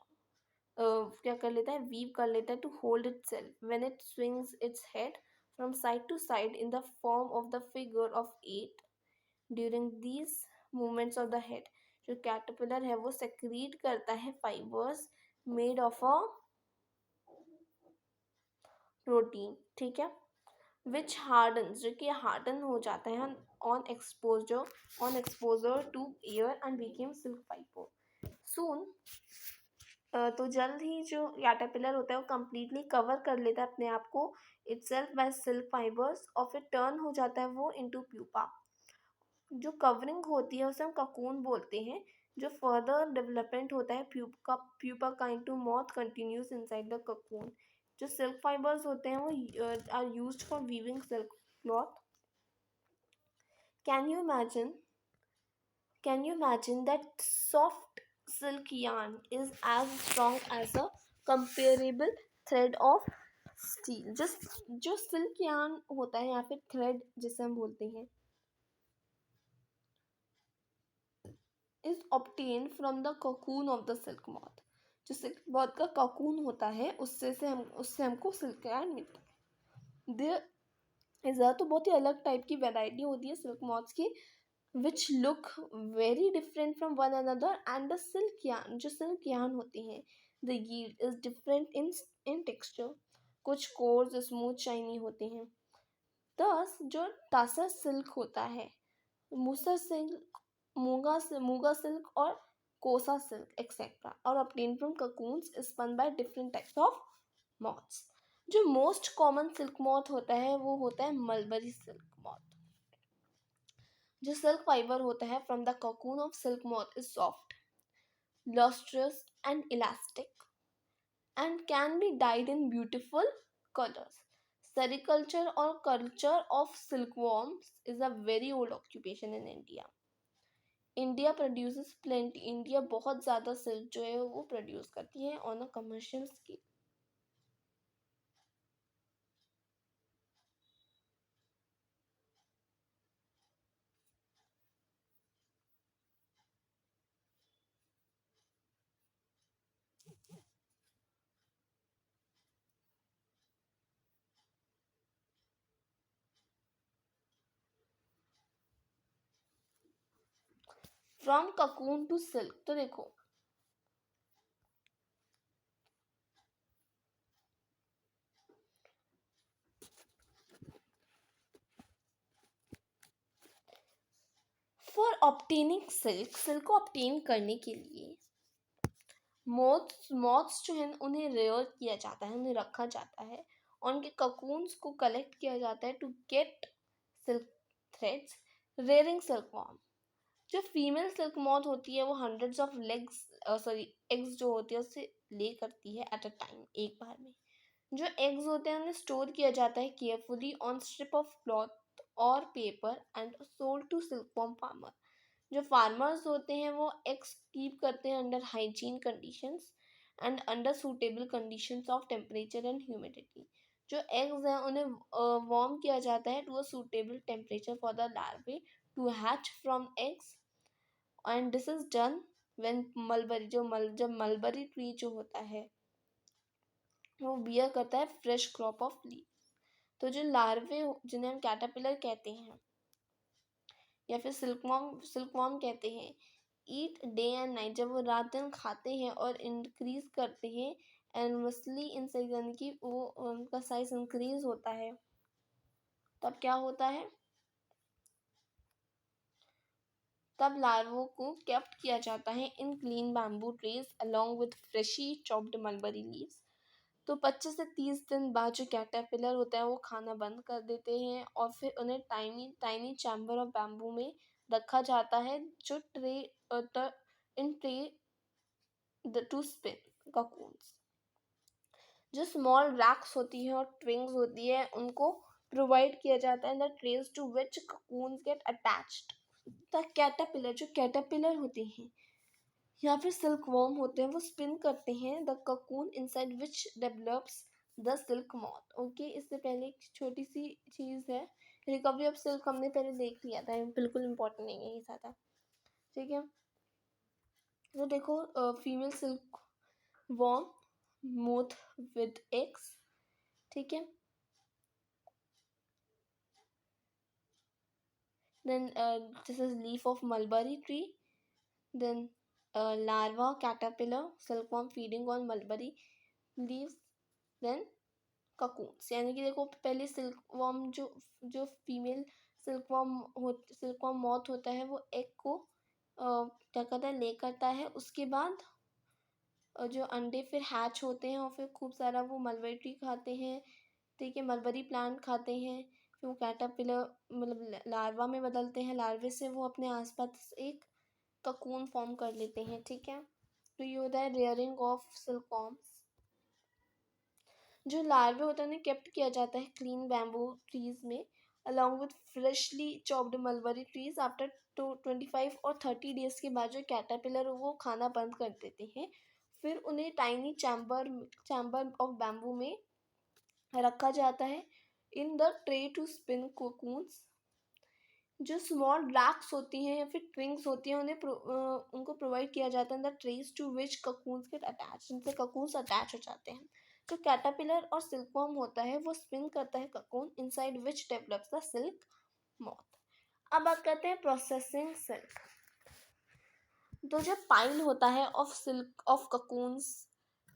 क्या कर लेता है, वीव कर लेता है to hold it self when it swings its head from side to side in the form of the figure of 8। During these movements of the head, जो कैटरपिलर है वो सेक्रीट करता है fibres made of a protein. ठीक है। विच हार्डन, जो कि हार्डन हो जाता है on exposure to air and became silk fibre soon. तो जल्द ही जो कैटरपिलर होता है वो कम्प्लीटली कवर कर लेता है अपने आप को इटसेल्फ बाय सिल्क फाइबर्स, और फिर टर्न हो जाता है वो इनटू प्यूपा। जो कवरिंग होती है उसे हम ककून बोलते हैं। जो फर्दर डेवलपमेंट होता है प्यूपा का into moth continues inside the cocoon. जो सिल्क फाइबर्स होते हैं वो are used for weaving silk cloth. Can you imagine Can you imagine that soft silk yarn is as strong as a comparable thread of steel? जो सिल्क यार्न होता है या फिर थ्रेड जिसे हम बोलते हैं is obtain from the cocoon of the silk moth. जो सिल्क मॉथ का cocoon होता है उससे हमको सिल्क यार्न मिलता है। देयर इज तो बहुत ही अलग टाइप की वैरायटी होती है सिल्क मॉथ्स की which look very different from one another, and the silk yarn, जो silk yarn होती हैं, the yield is different in texture, कुछ कोर्स स्मूथ शाइनी होते हैं। thus जो तासा सिल्क होता है, मूसा सिल्क, मूगा सिल्क और कोसा सिल्क एक्सेट्रा और obtained from cocoons spun by different types of moths। जो मोस्ट कॉमन सिल्क मॉथ होता है वो होता है मलबरी सिल्क मॉथ। जो सिल्क फाइबर होता है from the cocoon of silk moth is soft, lustrous and elastic and can be dyed in beautiful colors. Sericulture or culture of silkworms is a very old occupation in India. India produces plenty, India बहुत ज़्यादा सिल्क जो है वो प्रोड्यूस करती है on a commercial scale. From cocoon to silk, तो देखो फॉर ऑब्टेनिंग सिल्क, सिल्क को ऑब्टेन करने के लिए मॉथ्स जो है उन्हें रेयर किया जाता है, उन्हें रखा जाता है और उनके ककून्स को कलेक्ट किया जाता है to get silk threads. Rearing silk worm, जो फीमेल सिल्क मॉथ होती है वो हंड्रेड्स ऑफ एग्स जो होती है उससे ले करती है एट अ टाइम, एक बार में। जो एग्स होते हैं उन्हें स्टोर किया जाता है carefully on strip of cloth और paper and sold to silkworm farmer. जो फार्मर्स होते हैं वो एग्स कीप करते हैं under hygiene conditions and under suitable conditions of temperature and humidity. जो एग्स हैं उन्हें वार्म किया जाता है to a suitable temperature for the larvae to hatch from eggs, and this is done when जब मलबरी ट्री जो होता है वो बियर करता है फ्रेश क्रॉप ऑफ लीव। तो जो लार्वे जिन्हें हम कैटरपिलर कहते हैं या फिर सिल्कवॉर्म कहते हैं, ईट डे एंड नाइट, जब वो रात दिन खाते हैं और इंक्रीज करते हैं एनमसली इन साइज, यानी कि वो उनका साइज इंक्रीज होता है, तब क्या होता है, तब लार्वों को केप्ट किया जाता है in clean bamboo trees along with freshie chopped mulberry leaves. तो 25 से 30 दिन बाद जो कैटरपिलर होता है वो खाना बंद कर देते हैं और फिर उन्हें tiny tiny chamber of bamboo में रखा जाता है, जो tray in tray the two spin cocoons. जो स्मॉल रैक्स होती है और ट्विंग्स होती है उनको प्रोवाइड किया जाता है the trays to which cocoons get attached. The caterpillar, जो कैटरपिलर होते हैं या फिर सिल्क वॉर्म होते हैं, वो स्पिन करते हैं the cocoon inside which develops the silk moth. Okay, इससे पहले एक छोटी सी चीज़ है, रिकवरी ऑफ सिल्क हमने पहले देख लिया था, बिल्कुल इंपॉर्टेंट नहीं है ये ज़्यादा, ठीक है। तो देखो, female silk worm moth with eggs, ठीक है। Then this is leaf of mulberry tree, then larva caterpillar silkworm feeding on mulberry leaves, then cocoons। यानी कि देखो, पहले सिल्कवॉर्म जो जो फीमेल सिल्कवॉर्म मॉथ होता है वो एग को क्या करता है, ले करता है, उसके बाद जो अंडे फिर हैच होते हैं और फिर खूब सारा वो मलबरी ट्री खाते हैं, ठीक है, मलबरी प्लांट खाते हैं, फिर वो कैटरपिलर मतलब लार्वा में बदलते हैं, लार्वे से वो अपने आसपास एक ककून फॉर्म कर लेते हैं, ठीक है। तो ये होता है रेयरिंग ऑफ सिल्कवॉर्म्स। जो लार्वे होता है उन्हें केप्ट किया जाता है क्लीन बैम्बू ट्रीज में along with freshly chopped mulberry trees. After 25 और 30 डेज के बाद जो कैटरपिलर वो खाना बंद कर देते हैं, फिर उन्हें टाइनी चैम्बर ऑफ बैम्बू में रखा जाता है in the tray to spin cocoons. जो स्मॉल रैक्स होती हैं या फिर ट्विंग्स होती हैं उन्हें उनको प्रोवाइड किया जाता है the trays to which cocoons get attach, जिनसे ककून्स अटैच हो जाते हैं। जो कैटरपिलर और सिल्कवॉर्म होता है वो स्पिन करता है cocoon inside which develops the silk moth. अब बात करते हैं प्रोसेसिंग सिल्क। तो जो पाइल होता है of silk of cocoons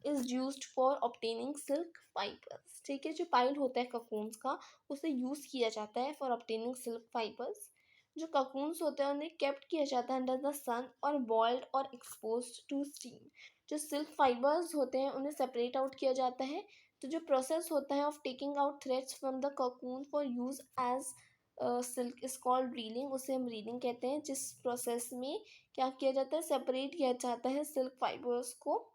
is used for obtaining silk fibres, ठीक है। जो पाइल होता है ककून्स का उसे यूज किया जाता है फॉर ऑब्टेनिंग सिल्क फाइबर्स। जो ककून्स होते हैं उन्हें केप्ट किया जाता है अंडर द सन और बॉइल्ड और एक्सपोज्ड टू स्टीम। जो सिल्क फाइबर्स होते हैं उन्हें सेपरेट आउट किया जाता है। तो जो प्रोसेस होता है of taking out threads from the cocoon for use as silk is called reeling, उसे हम रीलिंग कहते हैं। जिस प्रोसेस में क्या किया जाता है, सेपरेट किया जाता है सिल्क फाइबर्स को,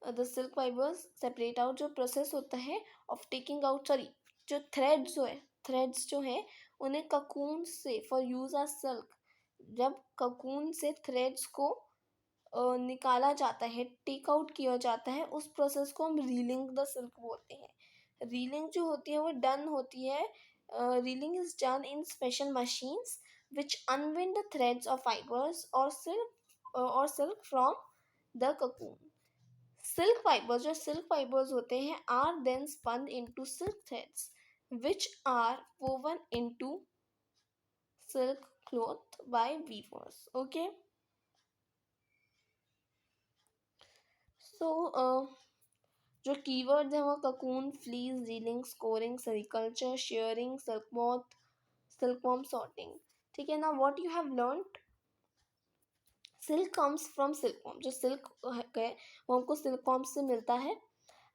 the silk fibres separate out. जो प्रोसेस होता है ऑफ टेकिंग आउट, सॉरी, जो थ्रेड्स जो है उन्हें ककून से फॉर यूज एज सिल्क, जब ककून से थ्रेड्स को निकाला जाता है, टेक आउट किया जाता है, उस प्रोसेस को हम रीलिंग द सिल्क बोलते हैं। रीलिंग जो होती है वो डन होती है, reeling is done in special machines which unwind the threads of fibres और सिल्क फ्रॉम द ककून। जो सिल्क फाइबर्स होते हैं are then spun into silk threads which are woven into silk cloth by weavers. Okay, so जो कीवर्ड्स हैं वो cocoon, fleece, reeling, scouring, sericulture, shearing, silkworm, sorting, ठीक है ना। What you have learned, silk comes from silkworm, जो सिल्क है वो हमको सिल्कवॉर्म से मिलता है।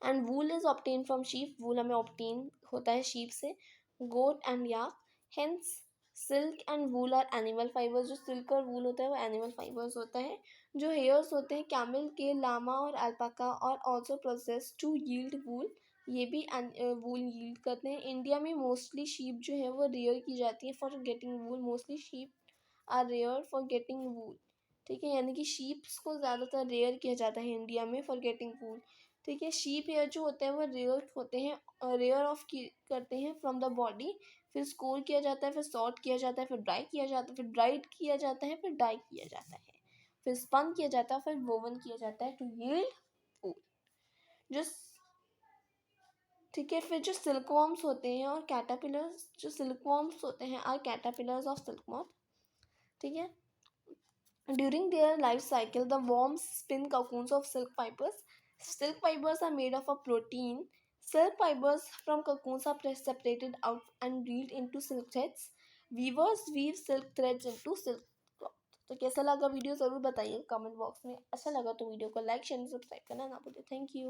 And wool is obtain from sheep, wool हमें ऑब्टेन होता है शीप से। Goat and yak, hence silk and wool are animal fibres, जो सिल्क और वूल होता है वो एनिमल फाइबर्स होता है। जो हेयर्स होते हैं कैमल के, लामा और अल्पाका और ऑल्सो प्रोसेस टू यील्ड वूल, ये भी वूल यील्ड करते हैं। इंडिया में मोस्टली शीप जो है वो रेयर की जाती है for getting wool, mostly sheep are rear for getting wool, ठीक है। यानी कि शीप्स को ज़्यादातर रेयर किया जाता है इंडिया में फॉर गेटिंग वूल, ठीक है। शीप हेयर जो होते हैं वो रेयर होते हैं, रेयर ऑफ करते हैं फ्रॉम द बॉडी, फिर स्कोर किया जाता है, फिर सॉर्ट किया जाता है, फिर ड्राई किया जाता है, फिर ड्राइड किया जाता है, फिर डाई किया जाता है, फिर स्पन किया जाता है, फिर वोवन किया जाता है टू यील्ड वूल। जो ठीक है, फिर जो सिल्कवॉर्म्स होते हैं और कैटरपिलर्स, जो सिल्कवॉर्म्स होते हैं are caterpillars of silk moth, ठीक है। During their life cycle the worms spin cocoons of silk fibers. Silk fibers are made of a protein. Silk fibers from cocoons are separated out and reeled into silk threads. Weavers weave silk threads into silk cloth. तो कैसा लगा वीडियो ज़रूर बताइए कमेंट बॉक्स में। अच्छा लगा तो वीडियो को लाइक शेयर सब्सक्राइब करना ना भूलिए। Thank you.